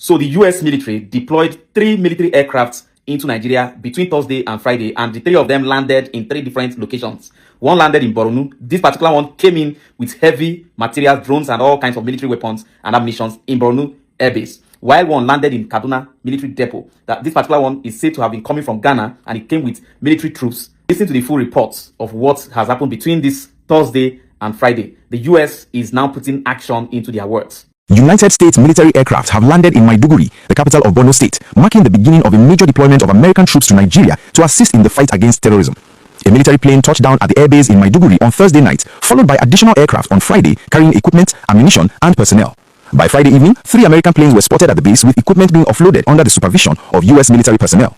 So the US military deployed 3 military aircrafts into Nigeria between Thursday and Friday, and the 3 of them landed in 3 different locations. One landed in Borno. This particular one came in with heavy material, drones, and all kinds of military weapons and ammunition in Borno Air Base, while one landed in Kaduna Military Depot. This particular one is said to have been coming from Ghana, and it came with military troops. Listen to the full reports of what has happened between this Thursday and Friday. The US is now putting action into their words. United States military aircraft have landed in Maiduguri, the capital of Borno State, marking the beginning of a major deployment of American troops to Nigeria to assist in the fight against terrorism. A military plane touched down at the airbase in Maiduguri on Thursday night, followed by additional aircraft on Friday carrying equipment, ammunition, and personnel. By Friday evening, 3 American planes were spotted at the base with equipment being offloaded under the supervision of US military personnel.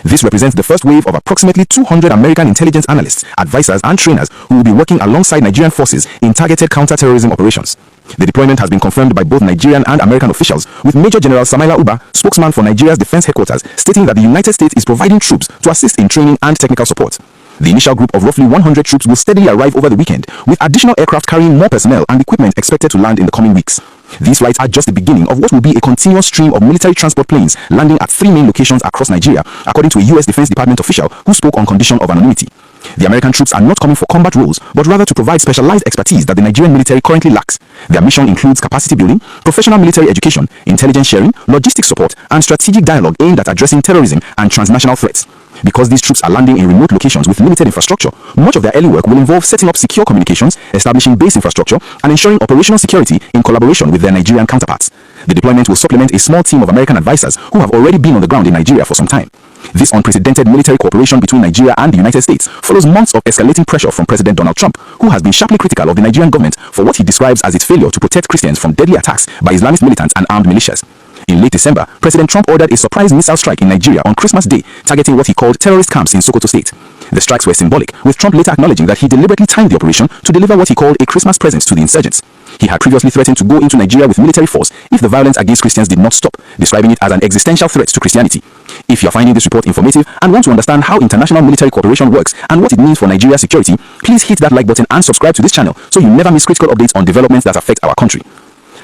This represents the first wave of approximately 200 American intelligence analysts, advisors, and trainers who will be working alongside Nigerian forces in targeted counter-terrorism operations. The deployment has been confirmed by both Nigerian and American officials, with Major General Samaila Uba, spokesman for Nigeria's defense headquarters, stating that the United States is providing troops to assist in training and technical support. The initial group of roughly 100 troops will steadily arrive over the weekend, with additional aircraft carrying more personnel and equipment expected to land in the coming weeks. These flights are just the beginning of what will be a continuous stream of military transport planes landing at 3 main locations across Nigeria, according to a US Defense Department official who spoke on condition of anonymity. The American troops are not coming for combat roles, but rather to provide specialized expertise that the Nigerian military currently lacks. Their mission includes capacity building, professional military education, intelligence sharing, logistics support, and strategic dialogue aimed at addressing terrorism and transnational threats. Because these troops are landing in remote locations with limited infrastructure, much of their early work will involve setting up secure communications, establishing base infrastructure, and ensuring operational security in collaboration with their Nigerian counterparts. The deployment will supplement a small team of American advisors who have already been on the ground in Nigeria for some time. This unprecedented military cooperation between Nigeria and the United States follows months of escalating pressure from President Donald Trump, who has been sharply critical of the Nigerian government for what he describes as its failure to protect Christians from deadly attacks by Islamist militants and armed militias. In late December, President Trump ordered a surprise missile strike in Nigeria on Christmas Day, targeting what he called terrorist camps in Sokoto State. The strikes were symbolic, with Trump later acknowledging that he deliberately timed the operation to deliver what he called a Christmas present to the insurgents. He had previously threatened to go into Nigeria with military force if the violence against Christians did not stop, describing it as an existential threat to Christianity. If you're finding this report informative and want to understand how international military cooperation works and what it means for Nigeria's security, please hit that like button and subscribe to this channel so you never miss critical updates on developments that affect our country.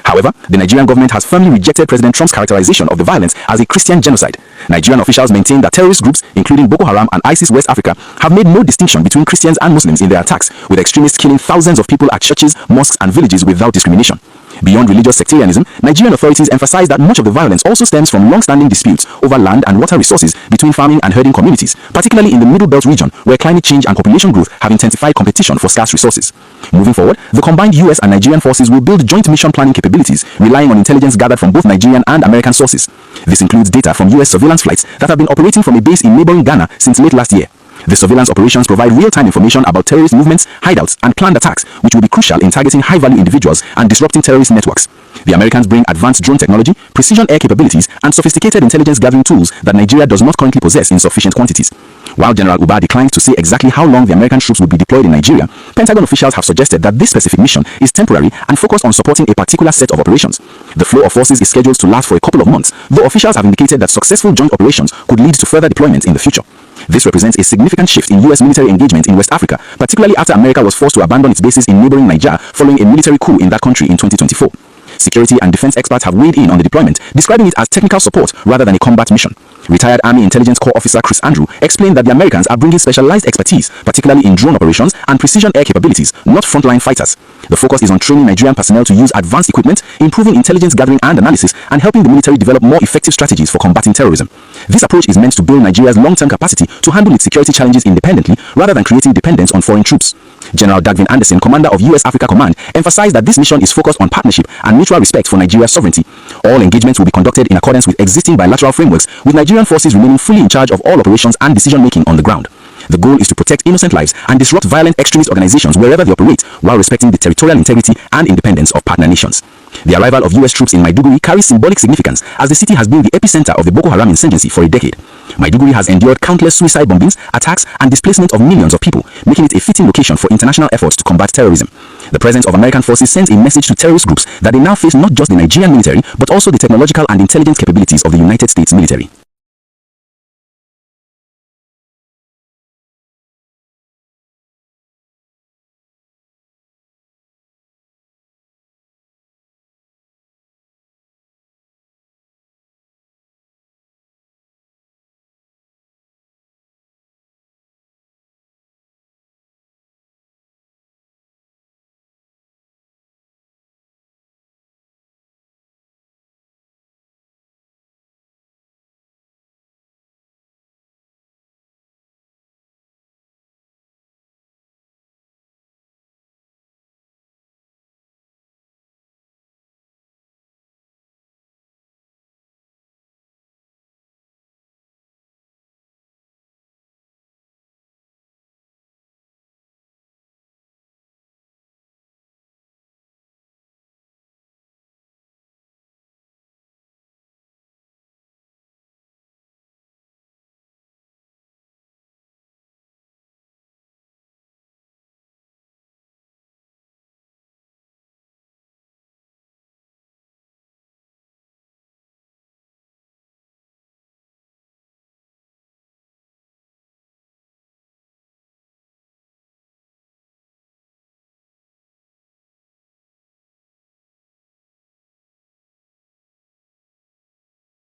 However, the Nigerian government has firmly rejected President Trump's characterization of the violence as a Christian genocide. Nigerian officials maintain that terrorist groups, including Boko Haram and ISIS West Africa, have made no distinction between Christians and Muslims in their attacks, with extremists killing thousands of people at churches, mosques, and villages without discrimination. Beyond religious sectarianism, Nigerian authorities emphasize that much of the violence also stems from long-standing disputes over land and water resources between farming and herding communities, particularly in the Middle Belt region, where climate change and population growth have intensified competition for scarce resources. Moving forward, the combined US and Nigerian forces will build joint mission planning capabilities, relying on intelligence gathered from both Nigerian and American sources. This includes data from US surveillance flights that have been operating from a base in neighboring Ghana since late last year. The surveillance operations provide real-time information about terrorist movements, hideouts, and planned attacks, which will be crucial in targeting high-value individuals and disrupting terrorist networks. The Americans bring advanced drone technology, precision air capabilities, and sophisticated intelligence gathering tools that Nigeria does not currently possess in sufficient quantities. While General Uba declined to say exactly how long the American troops will be deployed in Nigeria, Pentagon officials have suggested that this specific mission is temporary and focused on supporting a particular set of operations. The flow of forces is scheduled to last for a couple of months, though officials have indicated that successful joint operations could lead to further deployment in the future. This represents a significant shift in US military engagement in West Africa, particularly after America was forced to abandon its bases in neighboring Niger following a military coup in that country in 2024. Security and defense experts have weighed in on the deployment, describing it as technical support rather than a combat mission. Retired Army Intelligence Corps Officer Chris Andrew explained that the Americans are bringing specialized expertise, particularly in drone operations and precision air capabilities, not frontline fighters. The focus is on training Nigerian personnel to use advanced equipment, improving intelligence gathering and analysis, and helping the military develop more effective strategies for combating terrorism. This approach is meant to build Nigeria's long-term capacity to handle its security challenges independently rather than creating dependence on foreign troops. General Dagvin Anderson, commander of US Africa Command, emphasized that this mission is focused on partnership and mutual respect for Nigeria's sovereignty. All engagements will be conducted in accordance with existing bilateral frameworks, with Nigerian forces remaining fully in charge of all operations and decision-making on the ground. The goal is to protect innocent lives and disrupt violent extremist organizations wherever they operate, while respecting the territorial integrity and independence of partner nations. The arrival of US troops in Maiduguri carries symbolic significance, as the city has been the epicenter of the Boko Haram insurgency for a decade. Maiduguri has endured countless suicide bombings, attacks, and displacement of millions of people, making it a fitting location for international efforts to combat terrorism. The presence of American forces sends a message to terrorist groups that they now face not just the Nigerian military, but also the technological and intelligence capabilities of the United States military.